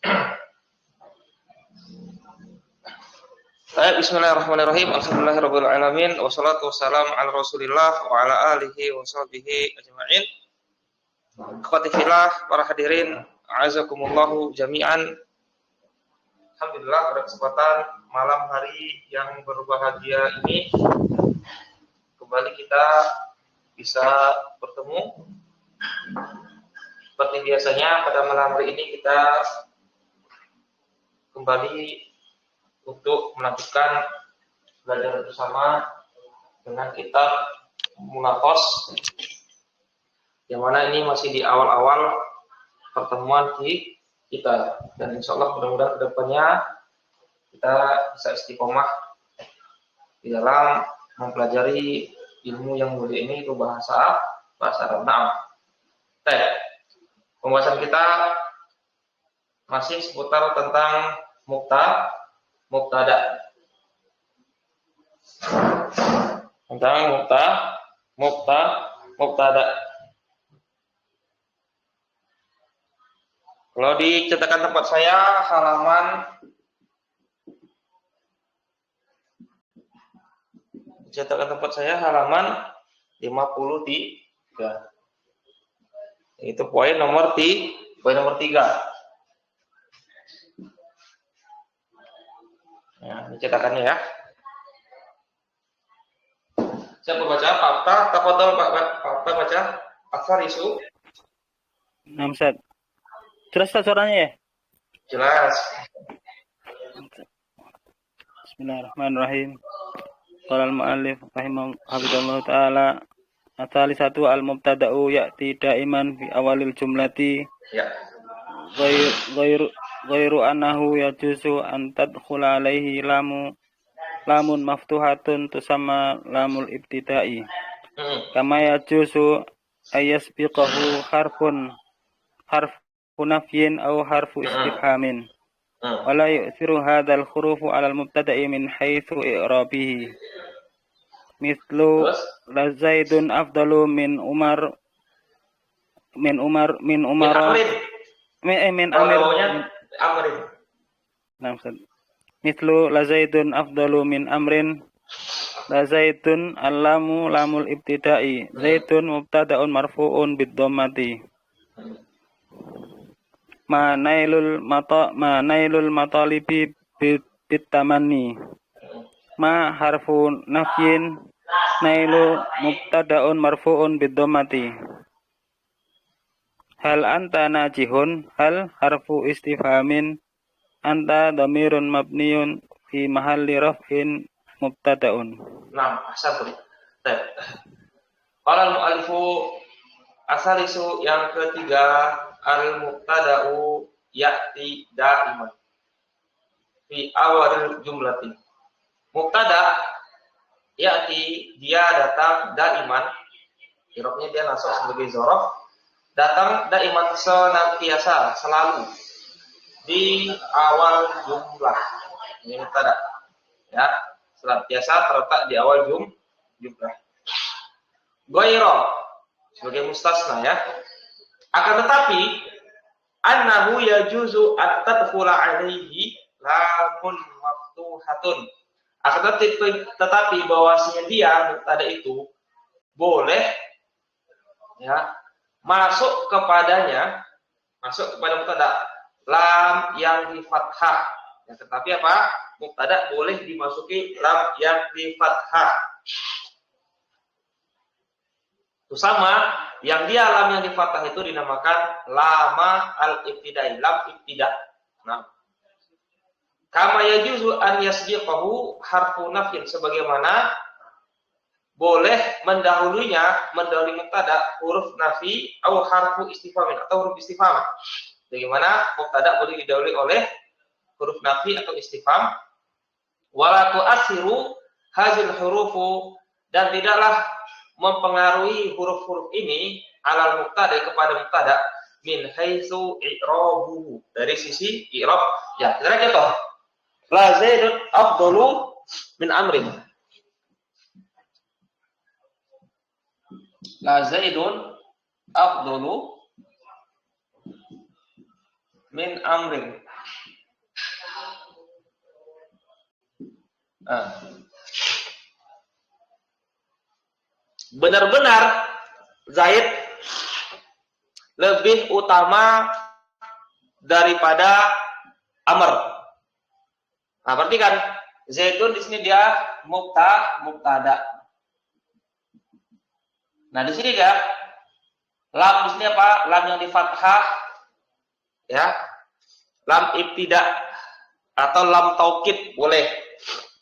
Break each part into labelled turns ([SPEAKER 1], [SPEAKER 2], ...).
[SPEAKER 1] Baik, bismillahirrahmanirrahim. Alhamdulillahirabbil alamin wassalatu wassalamu ala Rasulillah wa ala alihi wa sahbihi ajma'in. Ikhwati fillah, para hadirin, a'azakumullahu jami'an. Alhamdulillah pada kesempatan malam hari yang berbahagia ini kembali kita bisa bertemu. Seperti biasanya pada malam hari ini kita kembali untuk melakukan belajar bersama dengan kitab Mulaqos, yang mana ini masih di awal-awal pertemuan kita, dan insya Allah mudah-mudahan kedepannya kita bisa istiqomah di dalam mempelajari ilmu yang mulia ini, itu bahasa Arab. Nah, pembahasan kita masih seputar tentang mubtada, tentang mubtada. Kalau di cetakan tempat saya halaman 53. Itu poin nomor 3. Ya, ini cetakannya ya. Siapa baca? Pak tafadhol Pak baca. Asar isu.
[SPEAKER 2] Namsat. Jelas tak suaranya ya?
[SPEAKER 1] Jelas.
[SPEAKER 2] Bismillahirrahmanirrahim. Qala al-mu'allif rahimahullah ta'ala, atali satu al-mubtada'u ya'ti daiman fi awalil jumlati.
[SPEAKER 1] Ya.
[SPEAKER 2] Ghairu annahu yajuzu an tadkhula alaihi lamun maftuhatun tusamma lamul ibtida'i. Kama yajuzu ayasbiqahu harfu nafyin aw harfu istifhamin. Wala yu'thiru hadzal hurufu 'alal mubtada'i min haitsu i'rabihi. Mithlu la Zaidun afdalu min Umar min Amrin. Nah, mithlu la Zaidun afdalu min Amrin. La Zaidun allamu lamul ibtida'i. Zaidun mubtada'un marfu'un bid-dhammati. Ma nailul matalibi bitamanni. Ma harfu nafyin. Nailu mubtada'un marfu'un bid-dhammati. Hal anta najihun. Hal harfu istifhamin. Anta dhamirun mabniun fi mahalli raf'in mubtada'un.
[SPEAKER 1] Nah, asal Qala al-mu'allifu asalisu yang ketiga, al-mubtada'u ya'ti da'iman fi awalil jumlati. Mubtada ya'ti, dia datang da'iman, irobnya dia nasab sebagai zorof, datang da'iman senantiasa, selalu di awal jumlah. Ini mubtada ya, senantiasa terletak di awal jumlah. Ghaira sebagai mustasna ya. Akan tetapi annahu yajuzu at-tadkhula alaihi lamun maftuhatun. Akan tetapi bahwasanya dia mubtada itu boleh ya masuk kepada mubtada lam yang di fathah. Ya, tetapi apa? Mubtada boleh dimasuki lam yang di fathah. Itu sama, yang dia lam yang di fathah itu dinamakan lama al-ibtidai, lam ibtida. Nah, kama yajuzu an yasbiqahu harfu nafyin, sebagaimana boleh mendahului mubtada huruf nafi atau harfu istifhamin atau huruf istifham. Bagaimana mubtada boleh didahului oleh huruf nafi atau istifham. Wala tu'athiru hazil hurufu, dan tidaklah mempengaruhi huruf-huruf ini alal mubtada, kepada mubtada, min haitsu i'rabuhu, dari sisi i'rab. Ya, kita contoh. La Zaidun afdalu min Amrin. La Zaidun afdalu min Amrin. Benar-benar Zaid lebih utama daripada Amr. Nah, berarti kan Zaidun di sini dia mubtada. Nah, di sini dia lam di sini apa? Lam yang di fathah ya. Lam ibtida atau lam taukid boleh.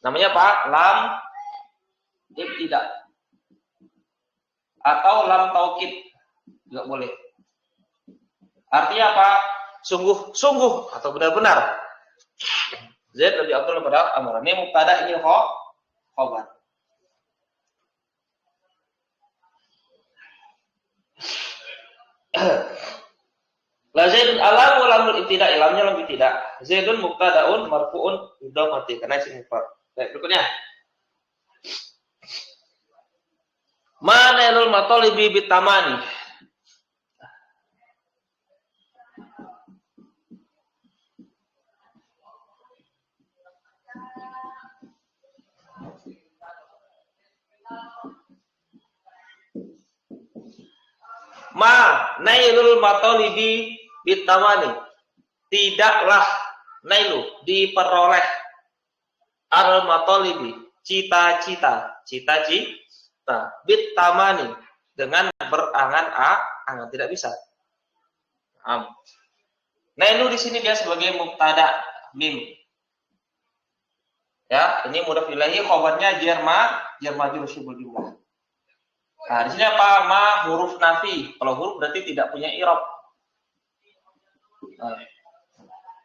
[SPEAKER 1] Namanya apa? Lam ibtida. Atau lam taukid juga boleh. Artinya apa? Sungguh atau benar-benar. Zaid lebih afdal daripada Amr. Ini mubtada, ini khabar. La Zaidun alamu lamul ibtida, ilamnya lam ibtida. Zaidun mubtadaun marfuun idhamati karena isim mufrad. Baik, berikutnya. Mana'ilul matalibi bitamani. Nailul matalibi bitamani. Tidaklah nailu diperoleh al matalibi cita-cita bitamani dengan berangan-angan, tidak bisa. Nailu di sini dia sebagai mubtada mim. Ya, ini mudhaf ilahi, khabarnya jar majrur syibul jumlah. Nah, di sini apa? Ma huruf nafi. Kalau huruf berarti tidak punya i'rab. Nah,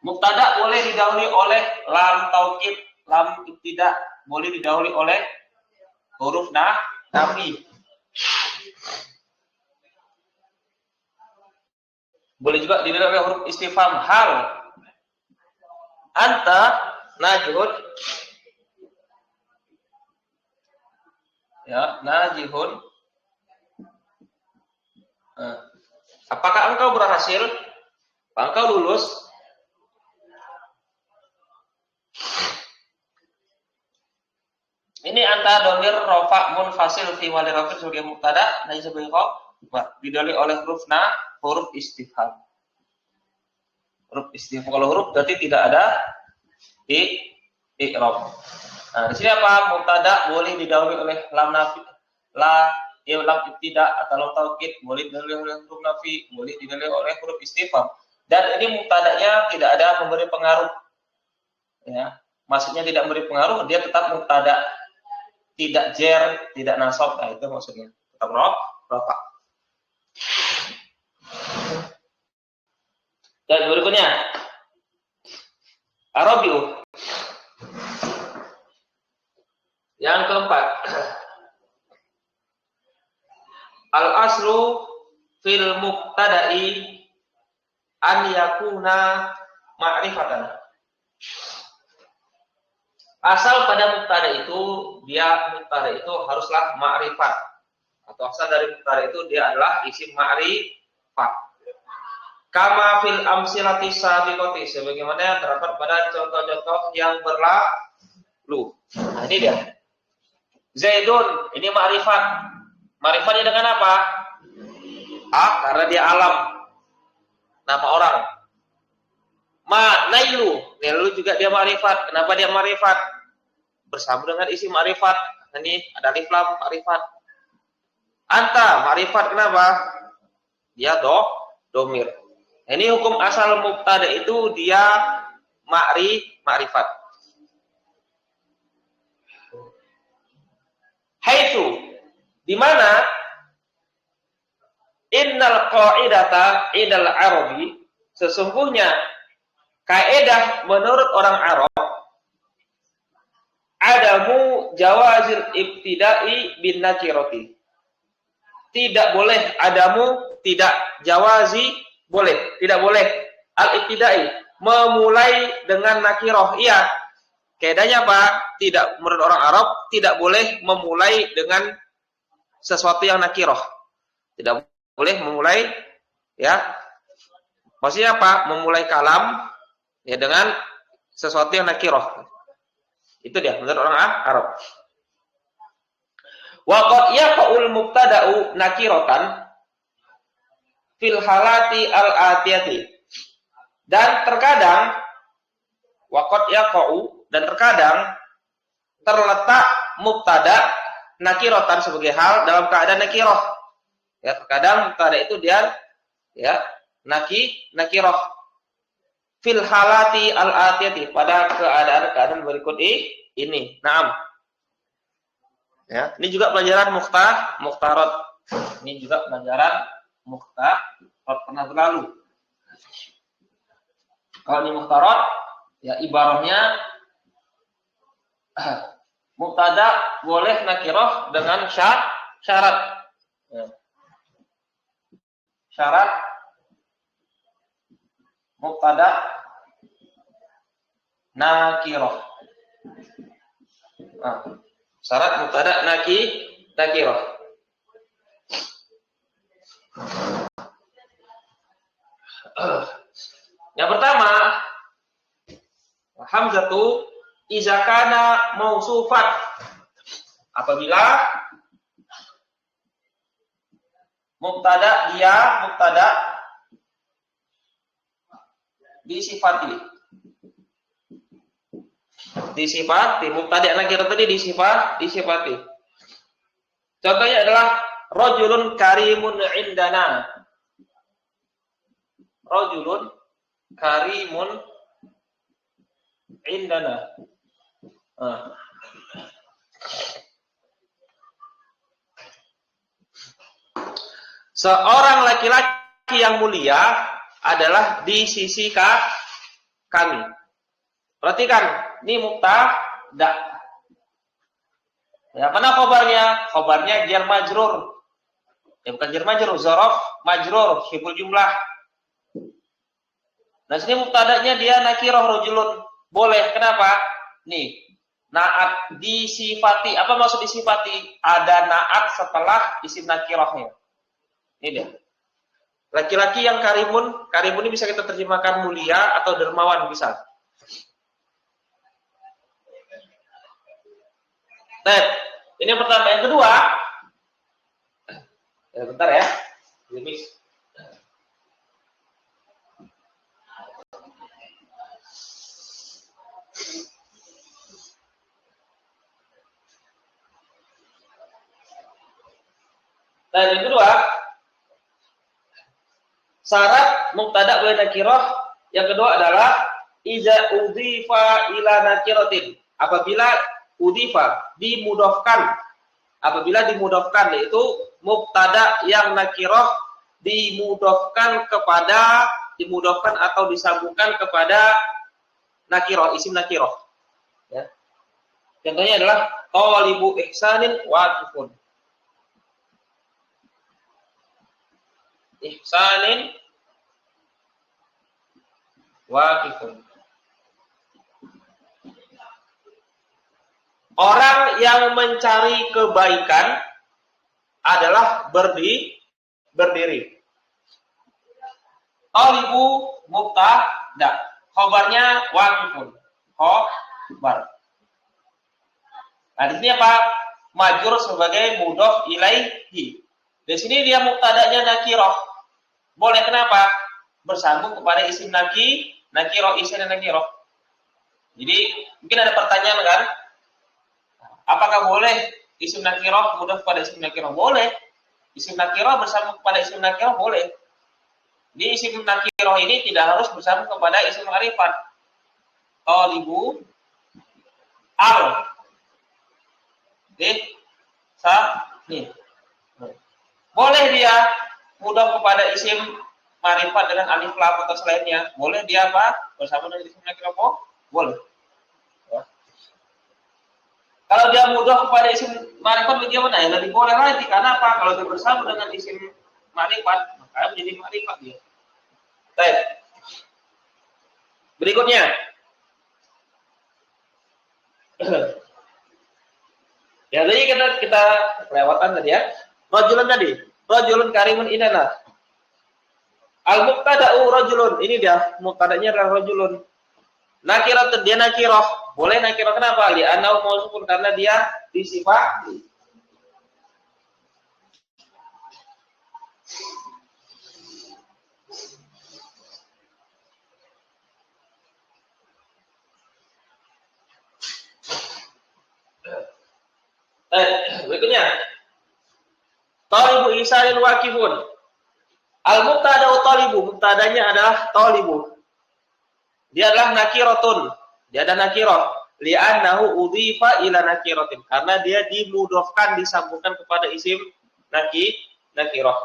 [SPEAKER 1] mubtada boleh didahului oleh lam taukid, lam ibtida, boleh didahului oleh huruf nafi. Boleh juga didahului oleh huruf istifham. Hal anta najihun, ya, najihun. Apakah engkau berhasil? Apakah engkau lulus? Ini anta domir rofa munfasil fi wali rafi sebagai mubtada, nah sebagai khabar didahului oleh huruf istifham. Huruf istifham, kalau huruf berarti tidak ada i'rab. Nah, di sini apa? Mubtada boleh didahului oleh lam nafi, lam ibtida atau lam taukid, boleh didahului oleh huruf nafi, boleh didahului oleh huruf istifham. Dan ini mubtadanya tidak ada memberi pengaruh. Ya, maksudnya tidak memberi pengaruh, dia tetap mubtada. Tidak jer, tidak nasab. Nah, itu maksudnya. Tetap rafa. Dan berikutnya Arabiu. Yang keempat, al-aslu fil mubtada'i an yakuna ma'rifatan. Asal pada mubtada itu, mubtada itu haruslah ma'rifat. Atau asal dari mubtada itu dia adalah isim ma'rifat. Kama fil amsilati sabiqati, sebagaimana yang terdapat pada contoh-contoh yang berlalu. Nah, ini dia. Zaidun, ini ma'rifat. Ma'rifatnya dengan apa? Karena dia alam. Nama orang. Nailu juga dia ma'rifat. Kenapa dia ma'rifat? Bersama dengan isim ma'rifat. Ini ada alif lam ma'rifat. Anta ma'rifat, kenapa? Dia domir. Ini hukum asal mubtada itu dia ma'rifat. Haitsu, di mana innal qa'idata idal arabi, sesungguhnya kaidah menurut orang Arab adamu jawazil ibtida'i bin nakirati. Tidak boleh adamu, tidak jawazi boleh, tidak boleh al-ibtida'i memulai dengan nakirah. Iya. Kaidahnya apa? Tidak, menurut orang Arab tidak boleh memulai dengan sesuatu yang nakirah. Tidak boleh memulai, ya. Maksudnya apa? Memulai kalam ya dengan sesuatu yang nakirah. Itu dia menurut orang Arab. Wa qad yaqul mubtada'u nakiratan fil halati al-atiyati. Dan terkadang wa qad yaqu dan terkadang terletak mubtada nakiratan sebagai hal dalam keadaan nakirah. Ya, terkadang mubtada itu dia ya nakirah fil halati al-atiyati pada keadaan berikut ini. Naam. Ya, ini juga pelajaran mukhtarat. Ini juga pelajaran mukhtarat pernah berlalu. Kalau ini mukhtarat, ya ibaratnya mubtada boleh nakirah dengan syarat. Ya. Syarat mubtada nakirah. Syarat mubtada nakirah. Yang pertama, hamzatu iza kana mausufat. Apabila mubtada disifati mubtada nakirah tadi disifati. Contohnya adalah rajulun karimun indana. Rajulun karimun indana. Seorang laki-laki yang mulia adalah di sisi kami. Perhatikan, ini mubtada. Ya, mana khabarnya? Khabarnya jar majrur. Ya, bukan jar majrur, zaraf majrur, syibul jumlah. Nah, sini mubtadanya dia nakirah rajulun. Boleh, kenapa? Nih, naat disifati. Apa maksud disifati? Ada naat setelah isim nakirahnya. Ini dia. Laki-laki yang karimun ini bisa kita terjemahkan mulia atau dermawan bisa. Nah, ini yang pertama. Yang kedua, bentar ya. Nah, yang kedua, syarat mubtada boleh nakirah. Yang kedua adalah iza udhifa ila nakiratin. Apabila udhifa dimudhafkan. Apabila dimudhafkan, yaitu mubtada yang nakirah dimudhafkan atau disambungkan kepada nakirah, isim nakirah. Ya. Contohnya adalah talibu ihsanin waqifun. Ihsanin waqifun. Orang yang mencari kebaikan adalah berdiri. Talibu mubtada, khabarnya waqifun. Khabar. Nah, di sini apa? Majrur sebagai mudhof ilaihi. Di sini dia mubtadanya nakirah. Boleh, kenapa? Bersambung kepada isim nakirah, isim nakirah. Jadi, mungkin ada pertanyaan kan? Apakah boleh isim nakirah mudhof pada isim nakirah? Boleh. Isim nakirah bersambung kepada isim nakirah boleh. Di isim nakirah ini tidak harus bersambung kepada isim ma'rifat. Talibu al. Nih. Boleh dia mudhof kepada isim ma'rifat dengan alif lam atau selainnya. Boleh dia apa? Bersama dengan isim nakirah boleh. Ya. Kalau dia mudhof kepada isim ma'rifat bagaimana? Ya lebih boleh lagi. Karena apa? Kalau dia bersama dengan isim ma'rifat, maka menjadi ma'rifat dia. Baik. Berikutnya. Ya, tadi kita lewatan tadi ya. Rajulun tadi. Rajulun karimun indana. Al-mubtada'u rajulun. Ini dia. Mubtada'nya adalah rajulun. Nakirah dia nakirah. Boleh nakirah kenapa? Li'annahu mausufun, karena dia disifati. Berikutnya. Talibu Isa'il Wakifun. Al-Mubtada'u talibu. Mubtadanya adalah talibu. Dia adalah nakiratun. Dia ada nakirah. Li'annahu udhifa ila nakiratin. Karena dia dimudhofkan, disambungkan kepada isim nakirah.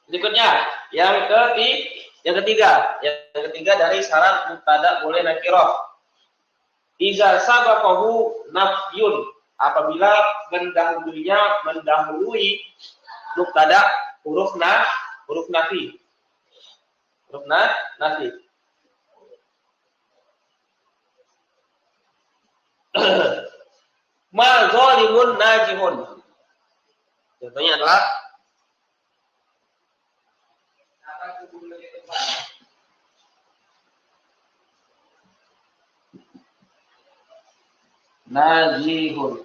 [SPEAKER 1] Berikutnya, yang ketiga dari syarat mubtada boleh nakirah. Iza sabaqahu nafyun, apabila mendahului mubtada huruf nafi. Huruf nafi. Ma zalimun najihun. Contohnya adalah najihun.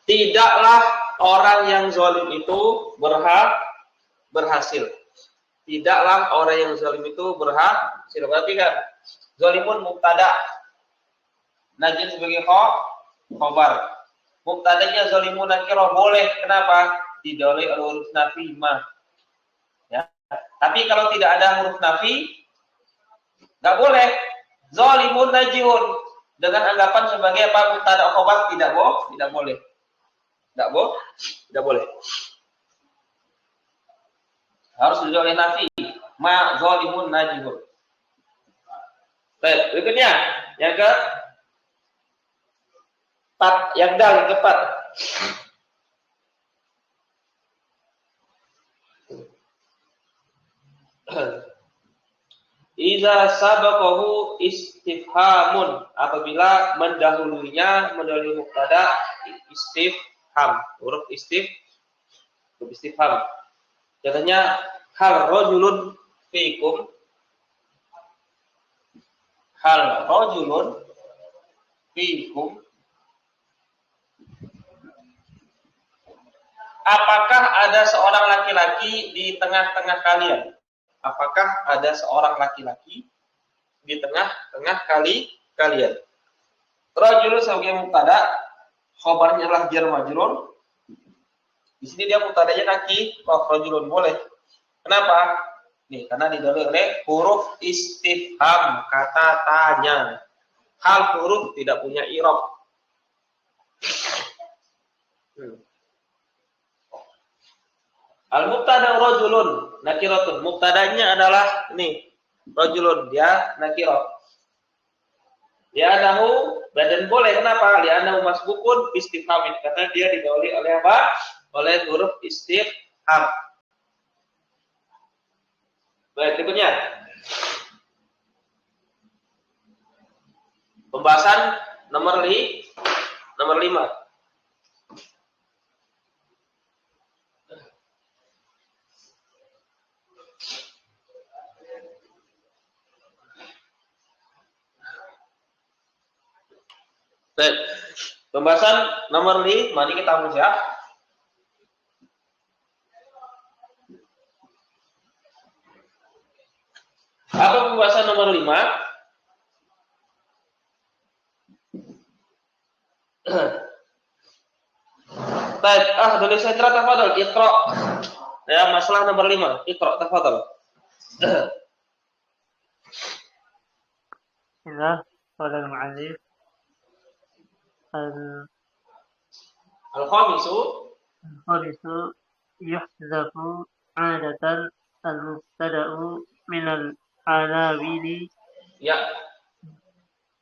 [SPEAKER 1] Tidaklah orang yang zalim itu berhasil. Tidaklah orang yang zalim itu berhasil. Berarti kan zalimun mubtada, najih sebagai khobar. Mubtadanya zalimun nakirah boleh. Kenapa? Didahului oleh huruf nafi ma. Ya. Tapi kalau tidak ada huruf nafi, nggak boleh. Zalimun najihun dengan anggapan sebagai apa? Mubtada khobar tidak boleh. Tidak boleh. Harus didahului oleh nafi. Ma zalimun najihun. Baik, berikutnya yang keempat. Iza sabaqahu istifhamun, apabila mendahului mubtada istifham, huruf istifham. Contohnya hal rajulun fikum. Hal rajulun fikum. Apakah ada seorang laki-laki di tengah-tengah kalian? Apakah ada seorang laki-laki di tengah-tengah kalian? Rajulun sebagai mubtada, khabarnya adalah jar majrur. Di sini dia mubtadanya rajulun boleh. Kenapa? Nih, karena didahului oleh huruf istifham, kata tanya. Hal huruf tidak punya i'rab. Al-mubtada rajulun nakiratun. Mubtadanya adalah rajulun, dia nakirah. Li'annahu, dan boleh. Kenapa? Li'annahu masbukun istifhamin, karena dia didahului oleh apa? Oleh huruf istifham. Baik, berikutnya. Pembahasan nomor 5. Baik. Pembahasan nomor 5, mari kita baca. Apa pembahasan nomor 5? Baik, dari sentra tafadhol, Iqra. Ya, masalah nomor 5, Iqra tafadhol.
[SPEAKER 3] Bismillah, qala al-mu'allif
[SPEAKER 1] al-khamisu
[SPEAKER 3] yuhzafu 'adatan al-mubtada'u min al-anawili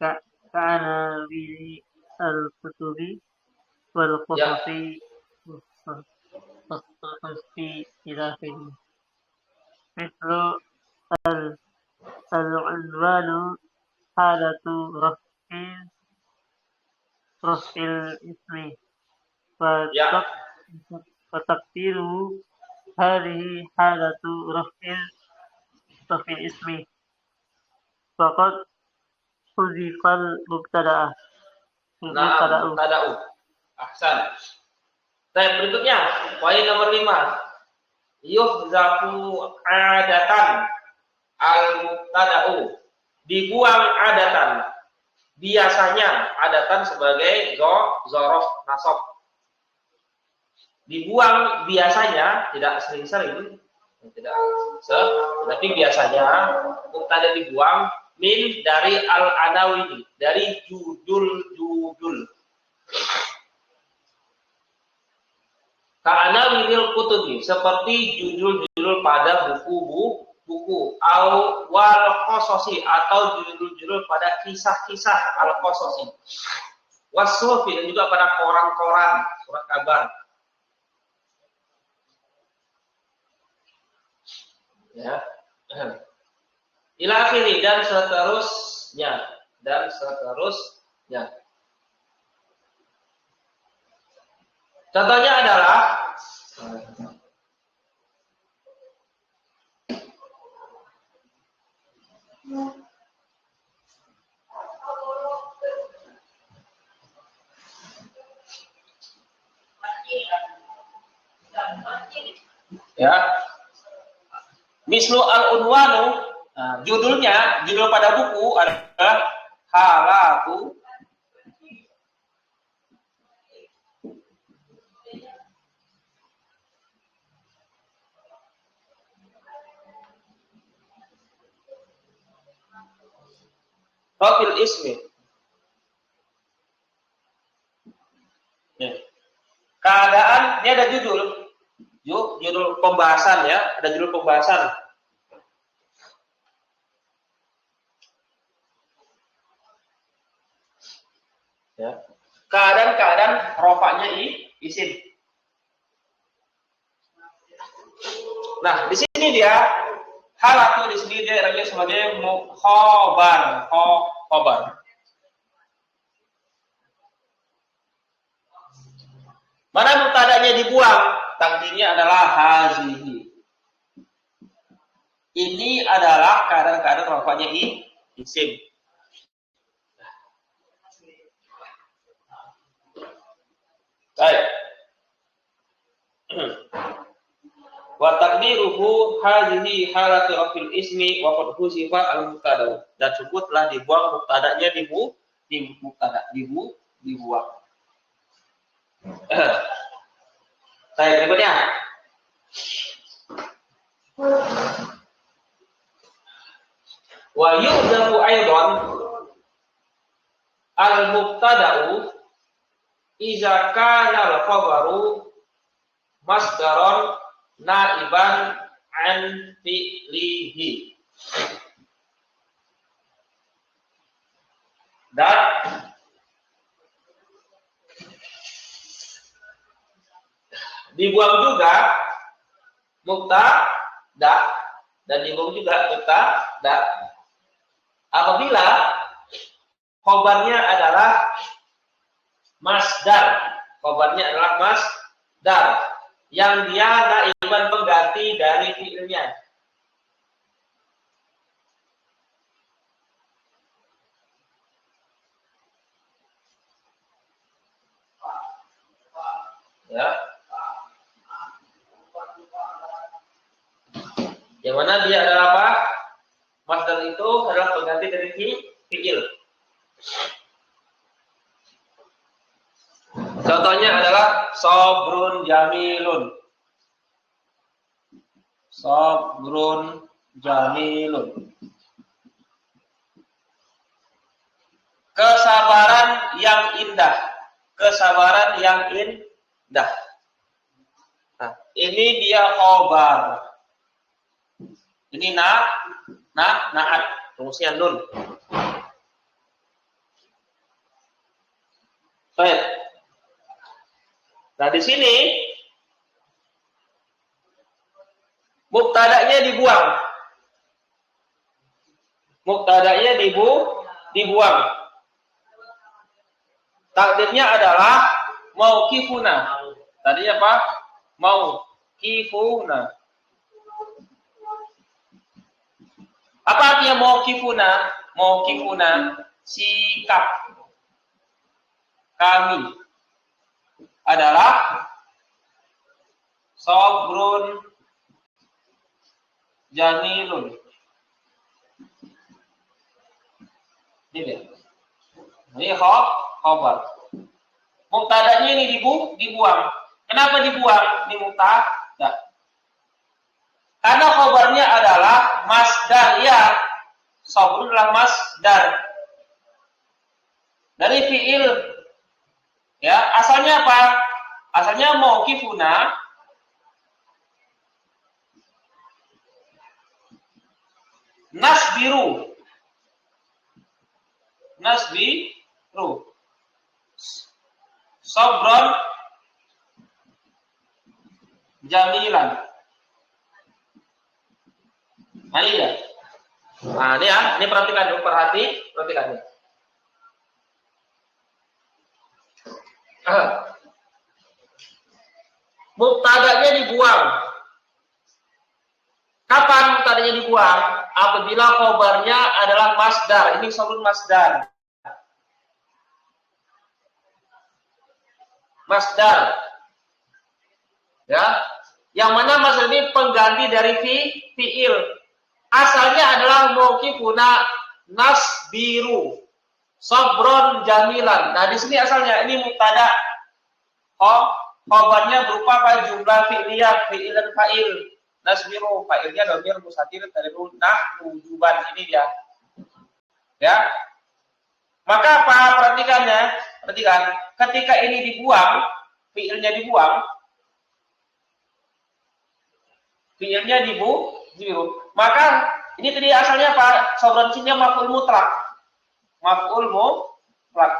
[SPEAKER 3] ka'anawili al-kutubi wal qasafi wasfi ila akhirih. Mislu al-unwanu halatu raf'il ismi wa taqdiru هذه حالة رفع الاسم فقد حذف المبتدأ
[SPEAKER 1] Mubtada'u. Ahsan. Baik, berikutnya poin nomor 5. Yuhzafu adatan al-mubtada'u. Dibuang adatan. Biasanya adatan sebagai zorof nasab. Dibuang biasanya, tidak sering-sering, tapi biasanya mubtada dibuang min dari al-anawi, dari judul-judul. Ka'anawinil kutubi, seperti judul-judul pada buku au wal qososi, atau judul-judul pada kisah-kisah al-qososi, wasufi, dan juga pada koran-koran, surat kabar. Ya. Ila akhiri, dan seterusnya. Contohnya adalah ya, mislu al-unwanu, judulnya, judul pada buku adalah halatu rafil ismi. Ya. Keadaan, ini ada judul pembahasan, ya, ada judul pembahasan. Ya. Keadaan rofaknya isim. Nah, di sini dia halatu, di sini dia artinya sebagai khobar. Mana mubtada'nya dibuang? Takdirnya adalah hazihi. Ini adalah keadaan rofaknya isim. Baik. Wa taqdiruhu hazihi halatu rafil ismi wa qad husifa al-mubtada. Dan sebutlah dibuang mubtada'nya dibuang. Baik, berikutnya. Wa yu'zafu aidan al-mubtada'u iza kana al-khabaru masdaron naiban an fi'lihi. Dan dibuang juga mubtada, dan dibuang juga mubtada apabila khobarnya adalah masdar. Khobarnya adalah masdar yang dia naiban pengganti dari fi'ilnya. Ya. Yang mana dia adalah apa? Masdar itu adalah pengganti dari fi'il. Contohnya adalah sabrun jamilun. Sabrun jamilun. Kesabaran yang indah. Kesabaran yang indah. Nah, ini dia khobar. Ini naat, rumusnya nun. Baik. Nah, di sini mubtada'nya dibuang. Mubtada'nya dibuang. Takdirnya adalah mauqifuna. Tadinya apa? kifuna. Apa artinya mauqifuna? Mauqifuna sikap kami adalah sabrun jamilun. Ini khabar. Mubtada'nya ini dibuang. Kenapa dibuang? Ini mubtada. Karena khabarnya adalah masdar, ya. Sabrun adalah masdar dari fiil. Ya, asalnya apa? Asalnya mauqifuna nasbiru. Sabron jamilan. Nah, iya. Nah, ini ya, ini perhatikan ya. Mubtada'nya dibuang. Kapan mubtada'nya dibuang? Apabila khabarnya adalah masdar. Ini sabrun masdar. Masdar. Ya. Yang mana masdar ini pengganti dari fiil. Asalnya adalah mauqifuna nasbiru sabron jamilan. Nah, di sini asalnya ini mubtada. Khabarnya berupa apa? Jumlah fi'liyah, fi'il dan fa'il. Nasbiru, fa'ilnya dhamir mustatir tad'u wujuban. Ini dia. Ya. Maka apa? Perhatikan. Ketika ini dibuang, fi'ilnya dibuang. Maka ini tadi asalnya apa? Sabron sini maf'ul mutlak. Maf'ul mutlak.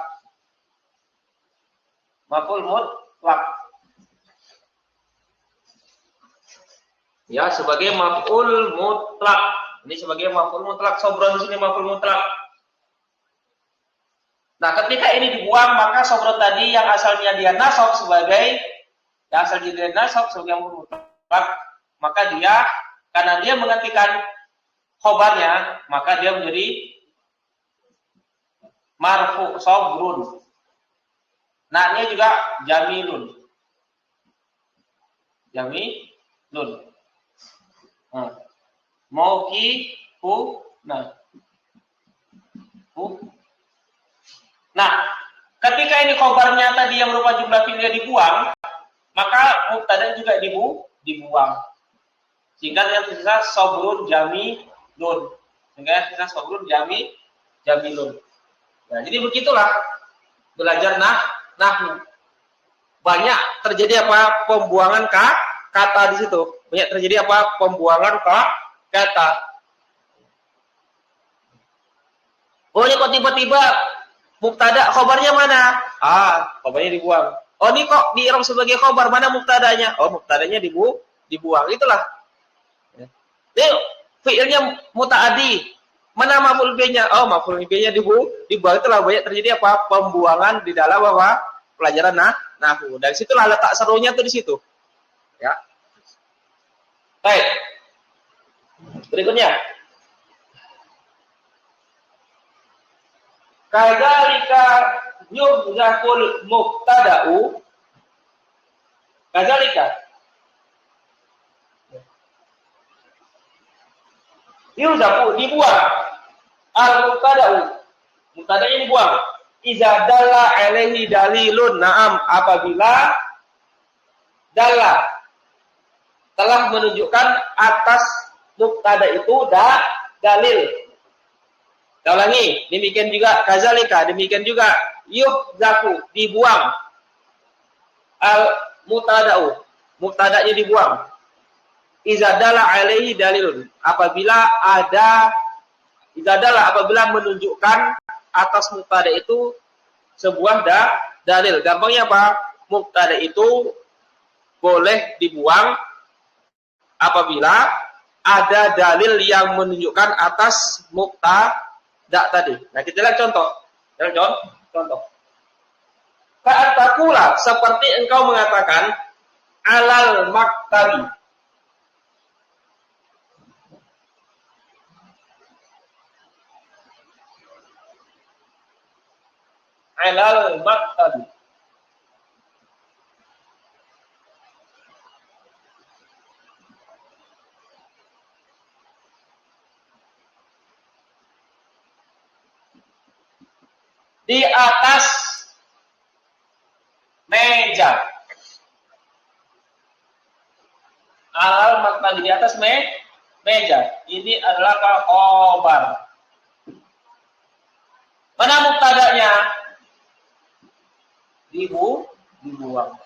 [SPEAKER 1] Ya, sebagai maf'ul mutlak. Ini sebagai maf'ul mutlak. Sabron di sini maf'ul mutlak. Nah, ketika ini dibuang, maka sabron tadi yang asalnya dia nasab sebagai maf'ul mutlak, maka dia karena dia menggantikan khobarnya, maka dia menjadi marfu sabrun. Nah, ini juga jamilun. Nah, ketika ini khobarnya tadi yang berupa jumlah fi'ilnya dibuang, maka mubtada juga dibuang. Sehingga yang tersisa sabrun jamilun. Nah, jadi begitulah belajar nahwu. Banyak terjadi apa? Pembuangan kata di situ. Banyak terjadi apa? Pembuangan kata. Oh, ini kok tiba-tiba mubtada khobarnya mana? Khobarnya dibuang. Oh, ini kok di-i'rab sebagai khobar, mana mubtadanya? Oh, mubtadanya dibuang. Itulah. Ini fi'ilnya muta'addi. Mana maf'ul bih-nya? Oh, maf'ul bih-nya dibuang. Itulah banyak terjadi apa? Pembuangan di dalam apa? Pelajaran nahwu. Dari situlah letak serunya tuh di situ. Ya. Baik. Berikutnya. Kadzalika yuhzakul mubtada'u. Kadzalika yuhzaku dibuang. Al-mubtada'u. Mubtada'nya dibuang. Iza dalla alaihi dalilun. Naam, apabila dalla telah menunjukkan atas mubtada itu dalil. Kita ulangi, demikian juga kadzalika, demikian juga yuhzaku dibuang. Al-mubtada'u, mubtada'nya dibuang. Iza dalla alaihi dalilun. Apabila menunjukkan atas mubtada itu sebuah dalil. Gampangnya apa? Mubtada itu boleh dibuang apabila ada dalil yang menunjukkan atas mubtada tadi. Nah, kita lihat contoh. Contoh. Ka'atakula, seperti engkau mengatakan, alal maktabi. Alal maktabi. Di atas meja. Alal maktabi, di atas meja. Ini adalah khobar. Mana mubtada'nya? Dibuang.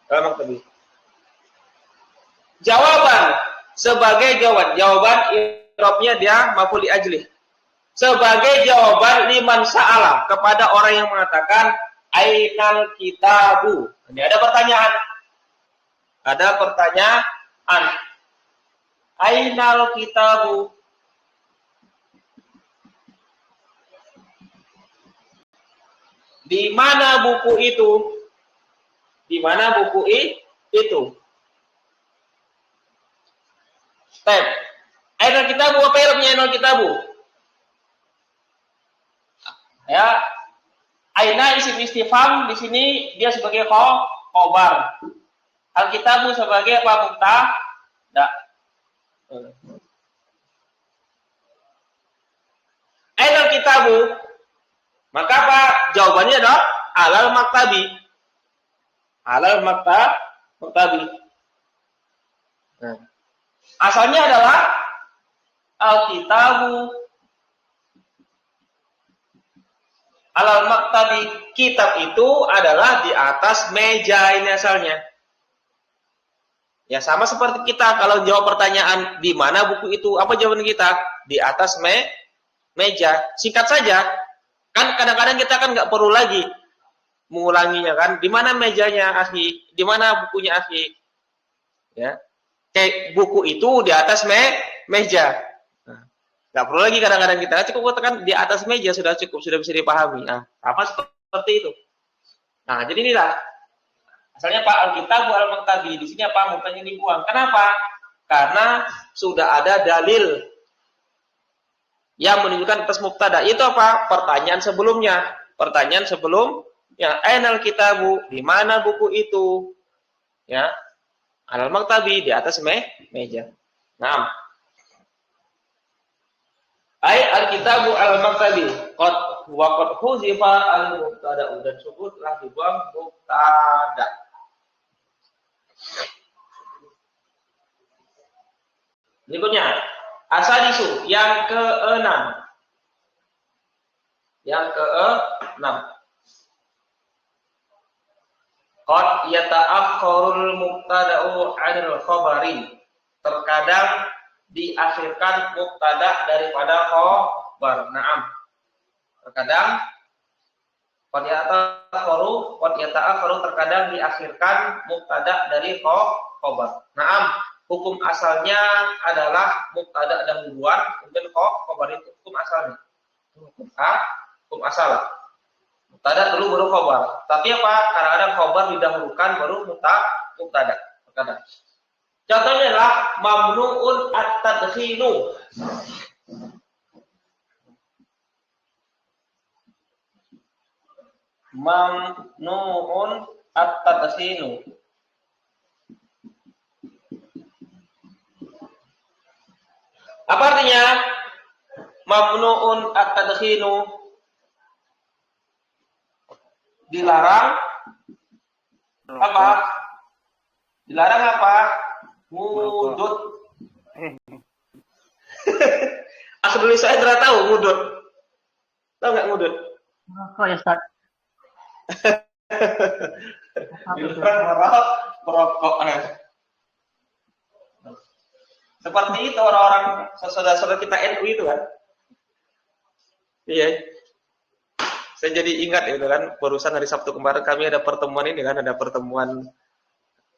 [SPEAKER 1] Alal maktabi. Jawaban sebagai jawaban i'rabnya dia maf'ul li ajlih. Sebagai jawaban liman sa'ala, kepada orang yang mengatakan ainal kitabu. Ini ada pertanyaan. Ainal kitabu. Di mana buku itu? Di mana buku itu? Step. Ainal kitabu, apa i'rabnya ainal kitabu? Ya, aina isim istifham di sini dia sebagai khobar. Al-kitabu sebagai apa? Mubtada. Aina al-kitabu. Maka apa? Jawabannya adalah alal maktabi. Alal maktabi. Nah. Asalnya adalah al-kitabu alal maktabi. Kitab itu adalah di atas meja, ini asalnya. Ya sama seperti kita kalau jawab pertanyaan di mana buku itu, apa jawaban kita? Di atas meja. Singkat saja. Kan kadang-kadang kita kan nggak perlu lagi mengulanginya kan. Di mana mejanya, akhi? Di mana bukunya, akhi? Ya. Kayak buku itu di atas meja. Nggak perlu lagi kadang-kadang kita cukup katakan di atas meja sudah cukup, sudah bisa dipahami. Nah, apa seperti itu. Nah, jadi inilah asalnya Pak Alkitabu al-Maktabi. Di sini apa? Mubtada'nya dibuang. Kenapa? Karena sudah ada dalil yang menunjukkan atas mubtada. Itu apa? Pertanyaan sebelumnya. Ainal kitabu, di mana buku itu? Ya. Al-Maktabi, di atas meja. Nah. Ai al-kitabu al-maktabi qad huzifa al-mubtada, dan sebutlah dibuang mubtada. Berikutnya asadisu yang ke-6. Qad yata'akhkharul mubtada'u 'anil khabari. Terkadang diakhirkan mubtada daripada khabar. Naam. Terkadang qad yata'akhkharu terkadang diakhirkan mubtada dari khabar. Naam. Hukum asalnya adalah mubtada dahuluan, kemudian khabar itu hukum asalnya. Hukum asal. Mubtada dulu baru khabar. Tapi apa? Kadang-kadang khabar didahulukan baru mubtada. Terkadang. Contohnya adalah mamnu'un at-tadkhinu. Mamnu'un at-tadkhinu. Apa artinya? Mamnu'un at-tadkhinu. Dilarang apa? Dilarang apa? Ngudut. Asli saya tidak tahu ngudut. Tahu nggak ngudut?
[SPEAKER 3] Merokok ya, Ustaz.
[SPEAKER 1] Merokok. Seperti itu orang-orang saudara-saudara kita NU itu kan. Iya. Saya jadi ingat itu kan, barusan hari Sabtu kemarin kami ada pertemuan ini kan, ada pertemuan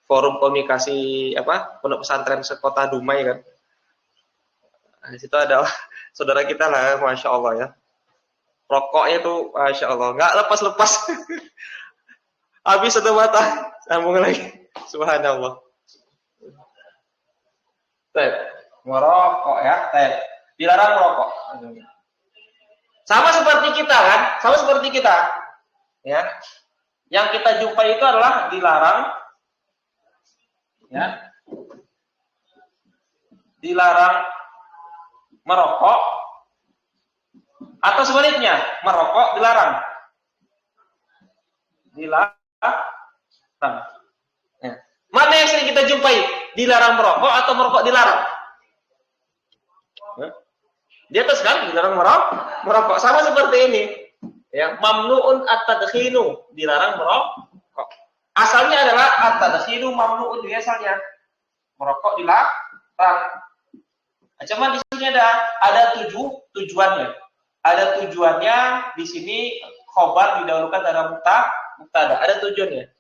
[SPEAKER 1] forum komunikasi pondok pesantren sekota Dumai kan. Nah, di situ ada saudara kita lah, masya Allah ya. Rokoknya tuh masya Allah, nggak lepas-lepas. Habis satu mata, sambung lagi. Subhanallah. Baik, merokok ya, baik. Dilarang merokok. Sama seperti kita kan? Sama seperti kita. Ya. Yang kita jumpai itu adalah dilarang ya. Dilarang merokok atau sebaliknya, merokok dilarang. Dilarang. Ya. Mana yang sering kita jumpai? Dilarang merokok atau merokok dilarang? Ya. Di atas kan dilarang merokok. Sama seperti ini. Ya, mamnuun at-tadkhinu, dilarang merokok. Asalnya adalah at-tadkhinu mamnuun di asalnya. Merokok dilarang. Nah, cuman di sini ada tujuannya. Ada tujuannya di sini khobar didahulukan dalam mubtada. Ada tujuannya.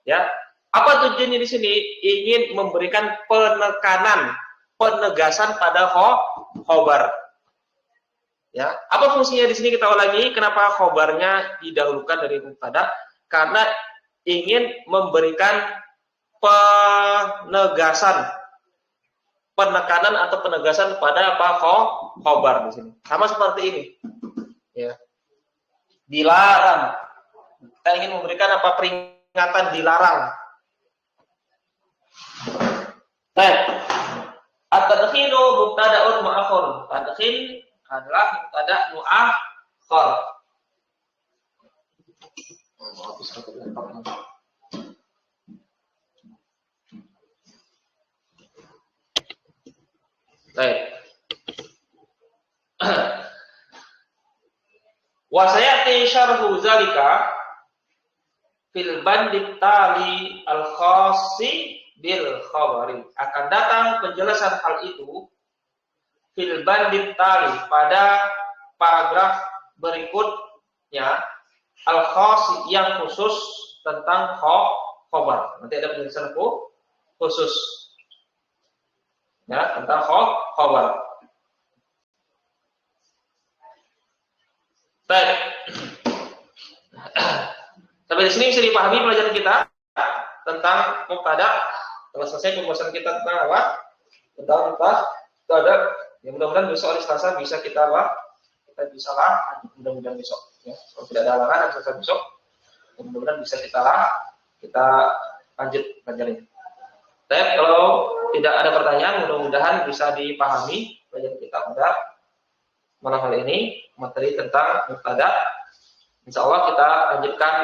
[SPEAKER 1] Ya. Apa tujuannya di sini? Ingin memberikan penekanan, penegasan pada khobar. Ya, apa fungsinya di sini kita ulangi? Kenapa khobarnya didahulukan dari mubtada? Karena ingin memberikan penekanan atau penegasan pada apa khobar di sini. Sama seperti ini. Ya. Dilarang. Kita ingin memberikan apa peringatan dilarang. Baik. At-tadkhinu mubtada'un mu'akhkhar. Tadkhil adalah mubtada mu'akhkhar. Baik. Wa sayati syarhu zalika fil bandit tali al-khassi bil khabari. Akan datang penjelasan hal itu fil bandit tali pada paragraf berikutnya al-khassi yang khusus tentang khabar. Nanti ada penjelasan khusus ya tentang khabar. Baik. Sampai di sini bisa dipahami pelajaran kita tentang mubtada. Telah selesai pembahasan kita tentang apa? Tentang mubtada. Ya mudah-mudahan besok hari Selasa bisa kita bisa mudah-mudahan besok ya. Kalau tidak ada halangan hari Selasa besok, mudah-mudahan bisa kita lanjut pelajaran. Tapi kalau tidak ada pertanyaan, mudah-mudahan bisa dipahami pelajaran kita pada malam hari ini materi tentang mubtada. Insya Allah kita lanjutkan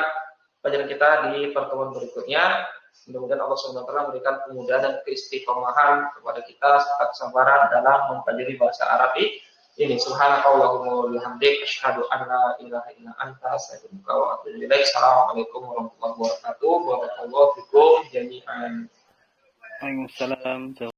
[SPEAKER 1] pelajaran kita di pertemuan berikutnya. Mudah-mudahan Allah SWT memberikan kemudahan dan keistiqomahan kepada kita serta kesabaran dalam mempelajari bahasa Arab ini. Subhanakallahumma wa bihamdik asyhadu an la ilaha illa anta astaghfiruka wa atubu ilaik. Assalamualaikum warahmatullahi wabarakatuh. Barakallahu fikum jami'an.
[SPEAKER 2] Waalaikumsalam.